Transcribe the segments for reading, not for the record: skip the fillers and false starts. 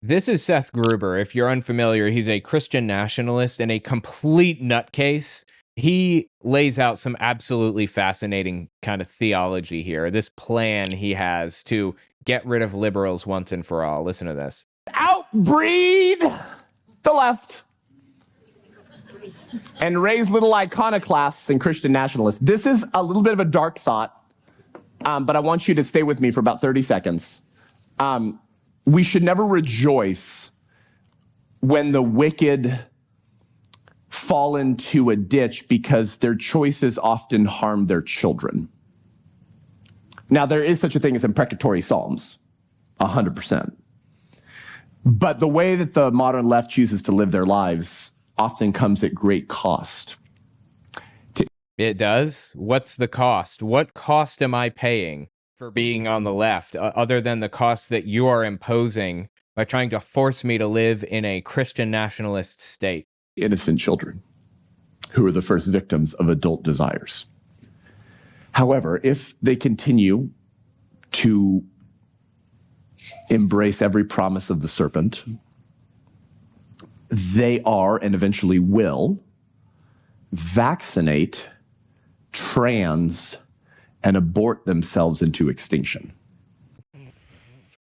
This is Seth Gruber. If you're unfamiliar, he's a Christian nationalist and a complete nutcase. He lays out some absolutely fascinating kind of theology here, this plan he has to get rid of liberals once and for all. Listen to this. Outbreed the left and raise little iconoclasts and Christian nationalists. This is a little bit of a dark thought, but I want you to stay with me for about 30 seconds. We should never rejoice when the wicked fall into a ditch because their choices often harm their children. Now, there is such a thing as imprecatory psalms, 100%. But the way that the modern left chooses to live their lives often comes at great cost. It does? What's the cost? What cost am I paying for being on the left, other than the cost that you are imposing by trying to force me to live in a Christian nationalist state? Innocent children who are the first victims of adult desires. However, if they continue to embrace every promise of the serpent, they are and eventually will vaccinate, trans, and abort themselves into extinction.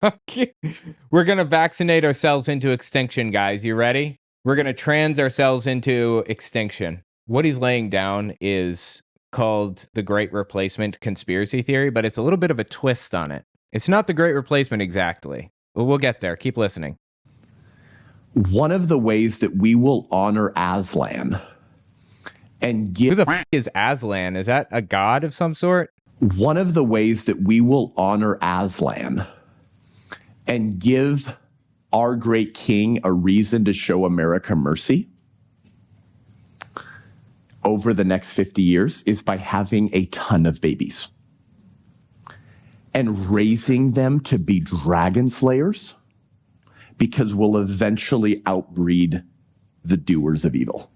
Okay. We're going to vaccinate ourselves into extinction, guys. You ready? We're going to trans ourselves into extinction. What he's laying down is called the Great Replacement conspiracy theory, but it's a little bit of a twist on it. It's not the Great Replacement exactly, but we'll get there. Keep listening. One of the ways that we will honor Aslan and give... Who the f*** is Aslan? Is that a god of some sort? One of the ways that we will honor Aslan and give our great king a reason to show America mercy over the next 50 years is by having a ton of babies and raising them to be dragon slayers, because we'll eventually outbreed the doers of evil.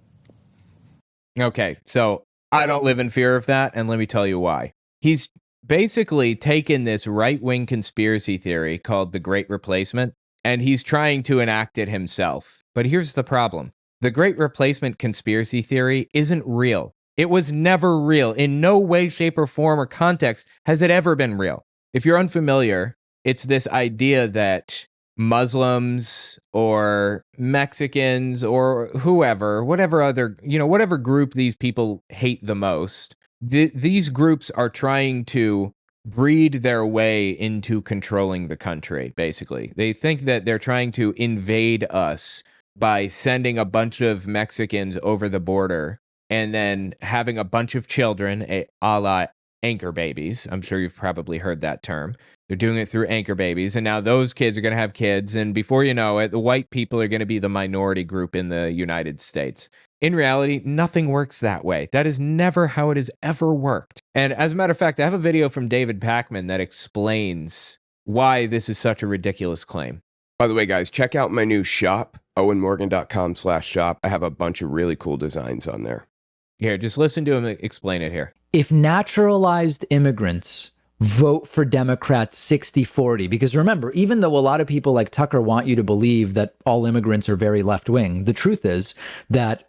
Okay, so I don't live in fear of that, and let me tell you why. He's basically taken this right-wing conspiracy theory called the Great Replacement, and he's trying to enact it himself. But here's the problem. The Great Replacement conspiracy theory isn't real. It was never real. In no way, shape, or form or context has it ever been real. If you're unfamiliar, it's this idea that Muslims or Mexicans or whoever, whatever other, whatever group these people hate the most, these groups are trying to breed their way into controlling the country, basically. They think that they're trying to invade us by sending a bunch of Mexicans over the border and then having a bunch of children, a la anchor babies. I'm sure you've probably heard that term. They're doing it through anchor babies, and now those kids are going to have kids, and before you know it, the white people are going to be the minority group in the United States. In reality, nothing works that way. That is never how it has ever worked. And as a matter of fact, I have a video from David Pakman that explains why this is such a ridiculous claim. By the way, guys, check out my new shop, owenmorgan.com/shop. I have a bunch of really cool designs on there. Here, just listen to him explain it here. If naturalized immigrants vote for Democrats 60-40, because remember, even though a lot of people like Tucker want you to believe that all immigrants are very left-wing, the truth is that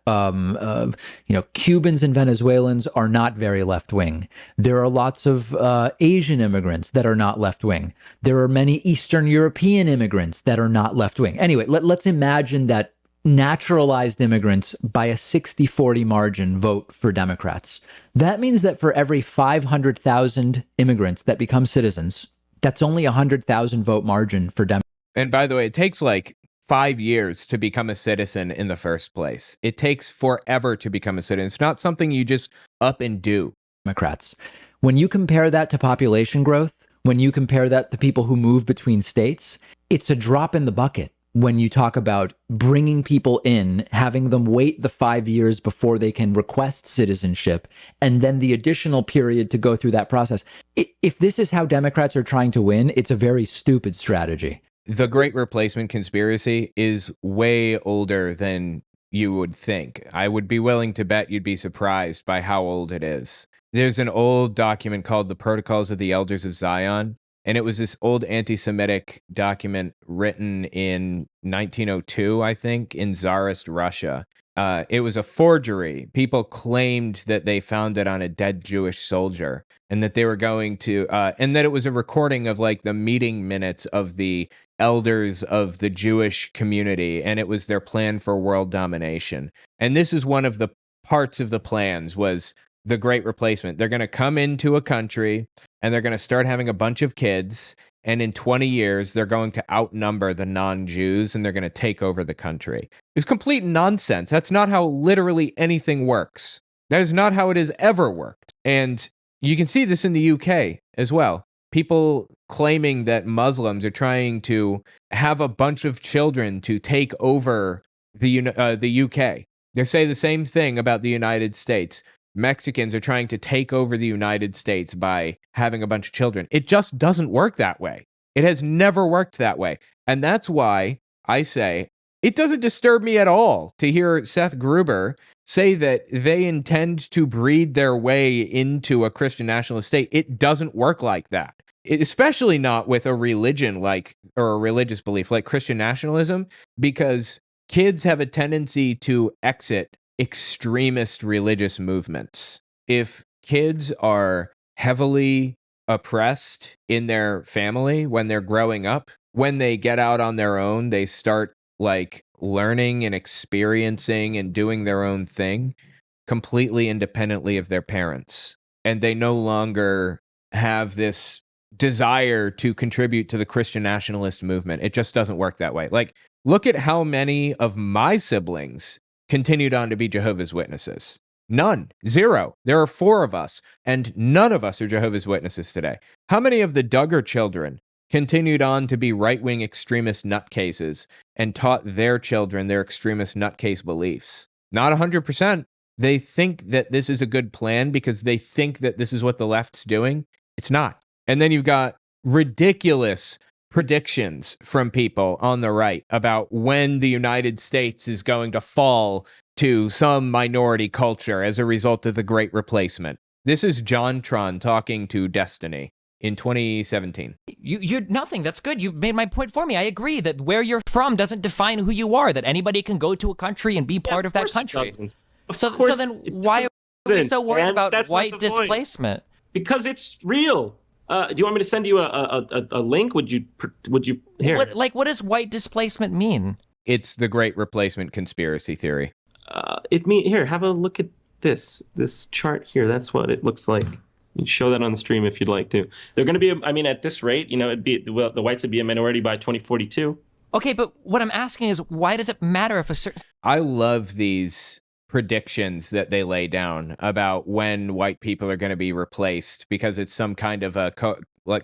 Cubans and Venezuelans are not very left-wing. There are lots of Asian immigrants that are not left-wing. There are many Eastern European immigrants that are not left-wing. Anyway, let's imagine that naturalized immigrants by a 60-40 margin vote for Democrats. That means that for every 500,000 immigrants that become citizens, that's only 100,000 vote margin for Democrats. And by the way, it takes like 5 years to become a citizen in the first place. It takes forever to become a citizen. It's not something you just up and do. Democrats. When you compare that to population growth, when you compare that to people who move between states, it's a drop in the bucket. When you talk about bringing people in, having them wait the 5 years before they can request citizenship, and then the additional period to go through that process. If this is how Democrats are trying to win, it's a very stupid strategy. The Great Replacement conspiracy is way older than you would think. I would be willing to bet you'd be surprised by how old it is. There's an old document called the Protocols of the Elders of Zion And it was this old anti-Semitic document written in 1902, I think, in Tsarist Russia. It was a forgery. People claimed that they found it on a dead Jewish soldier, and that they were going to, and that it was a recording of like the meeting minutes of the elders of the Jewish community, and it was their plan for world domination. And this is one of the parts of the plans, was the Great Replacement. They're going to come into a country and they're going to start having a bunch of kids, and in 20 years they're going to outnumber the non-Jews and they're going to take over the country. It's complete nonsense. That's not how literally anything works. That is not how it has ever worked. And you can see this in the UK as well. People claiming that Muslims are trying to have a bunch of children to take over the UK. They say the same thing about the United States. Mexicans are trying to take over the United States by having a bunch of children. It just doesn't work that way. It has never worked that way. And that's why I say it doesn't disturb me at all to hear Seth Gruber say that they intend to breed their way into a Christian nationalist state. It doesn't work like that. Especially not with a religion or a religious belief like Christian nationalism, because kids have a tendency to exit extremist religious movements. If kids are heavily oppressed in their family when they're growing up, when they get out on their own, they start like learning and experiencing and doing their own thing completely independently of their parents. And they no longer have this desire to contribute to the Christian nationalist movement. It just doesn't work that way. Like, look at how many of my siblings continued on to be Jehovah's Witnesses. None. Zero. There are 4 of us, and none of us are Jehovah's Witnesses today. How many of the Duggar children continued on to be right-wing extremist nutcases and taught their children their extremist nutcase beliefs? Not 100%. They think that this is a good plan because they think that this is what the left's doing. It's not. And then you've got ridiculous predictions from people on the right about when the United States is going to fall to some minority culture as a result of the Great Replacement. This is John Tron talking to Destiny in 2017. You're nothing. That's good. You made my point for me. I agree that where you're from doesn't define who you are, that anybody can go to a country and be part of that country. So then why are we so worried about white displacement? Because it's real. Do you want me to send you a link? Would you here? What does white displacement mean? It's the Great Replacement conspiracy theory. Here, have a look at this chart here. That's what it looks like. You can show that on the stream if you'd like to. They're going to be, at this rate, it'd be the whites would be a minority by 2042. Okay, but what I'm asking is, why does it matter if a certain... I love these predictions that they lay down about when white people are going to be replaced because it's some kind of a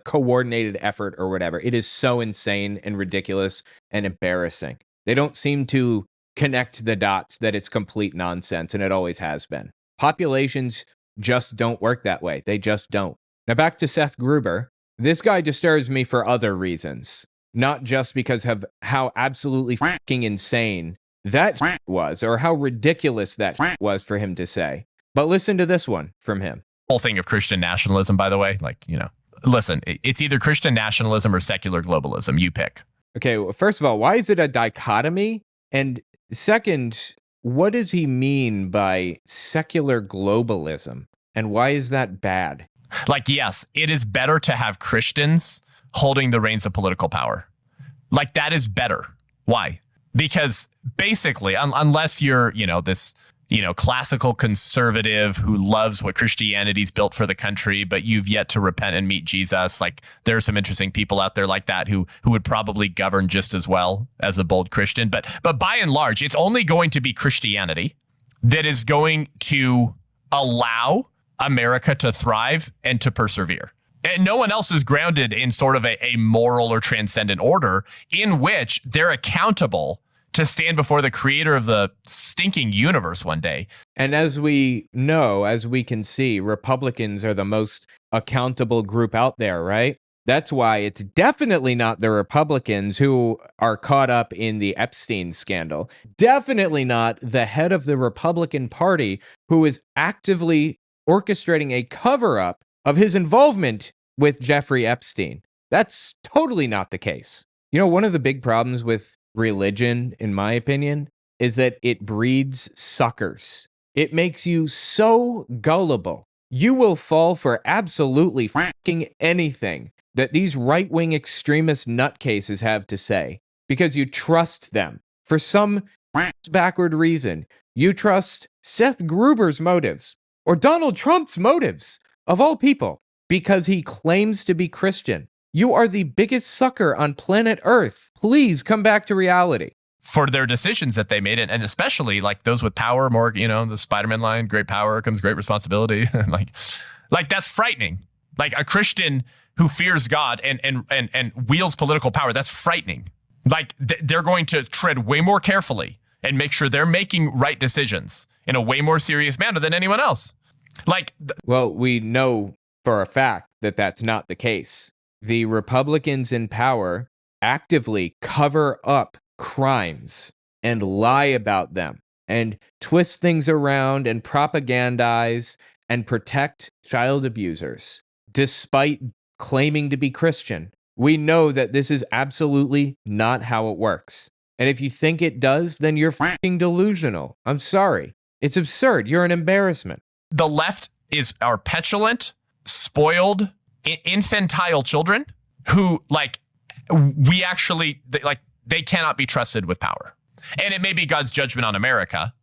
coordinated effort or whatever. It is so insane and ridiculous and embarrassing. They don't seem to connect the dots that it's complete nonsense, and it always has been. Populations just don't work that way. They just don't. Now back to Seth Gruber. This guy disturbs me for other reasons, not just because of how absolutely fucking insane that was, or how ridiculous that was for him to say. But listen to this one from him. Whole thing of Christian nationalism, by the way, listen, it's either Christian nationalism or secular globalism. You pick. Okay, well, first of all, why is it a dichotomy? And second, what does he mean by secular globalism? And why is that bad? Yes, it is better to have Christians holding the reins of political power. That is better. Why? Because basically, unless you're, this, classical conservative who loves what Christianity's built for the country, but you've yet to repent and meet Jesus, there are some interesting people out there like that who would probably govern just as well as a bold Christian. But by and large, it's only going to be Christianity that is going to allow America to thrive and to persevere. And no one else is grounded in sort of a moral or transcendent order in which they're accountable to stand before the creator of the stinking universe one day. And as we know, as we can see, Republicans are the most accountable group out there, right? That's why it's definitely not the Republicans who are caught up in the Epstein scandal. Definitely not the head of the Republican Party who is actively orchestrating a cover-up of his involvement with Jeffrey Epstein. That's totally not the case. You know, one of the big problems with religion, in my opinion, is that it breeds suckers. It makes you so gullible. You will fall for absolutely fucking anything that these right-wing extremist nutcases have to say because you trust them. For some backward reason, you trust Seth Gruber's motives or Donald Trump's motives, of all people, because he claims to be Christian. You are the biggest sucker on planet Earth. Please come back to reality. For their decisions that they made, and especially like those with power, more, you know, the Spider-Man line, great power comes great responsibility. like that's frightening. Like a Christian who fears God and wields political power, that's frightening. Like they're going to tread way more carefully and make sure they're making right decisions in a way more serious manner than anyone else. Well, we know for a fact that that's not the case. The Republicans in power actively cover up crimes and lie about them and twist things around and propagandize and protect child abusers despite claiming to be Christian. We know that this is absolutely not how it works. And if you think it does, then you're fucking delusional. I'm sorry. It's absurd. You're an embarrassment. The left are petulant, spoiled, infantile children who they cannot be trusted with power. And it may be God's judgment on America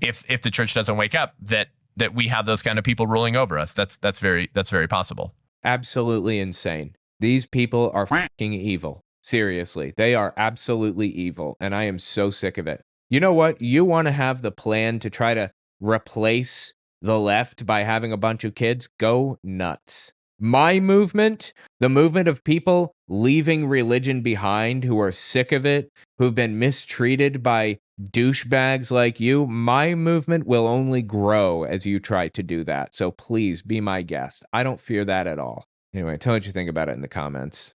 if the church doesn't wake up that we have those kind of people ruling over us. That's very possible. Absolutely insane. These people are fucking evil. Seriously, they are absolutely evil, and I am so sick of it. You know what? You want to have the plan to try to replace the left by having a bunch of kids? Go nuts. My movement, the movement of people leaving religion behind who are sick of it, who've been mistreated by douchebags like you, my movement will only grow as you try to do that. So please be my guest. I don't fear that at all. Anyway, tell me what you think about it in the comments.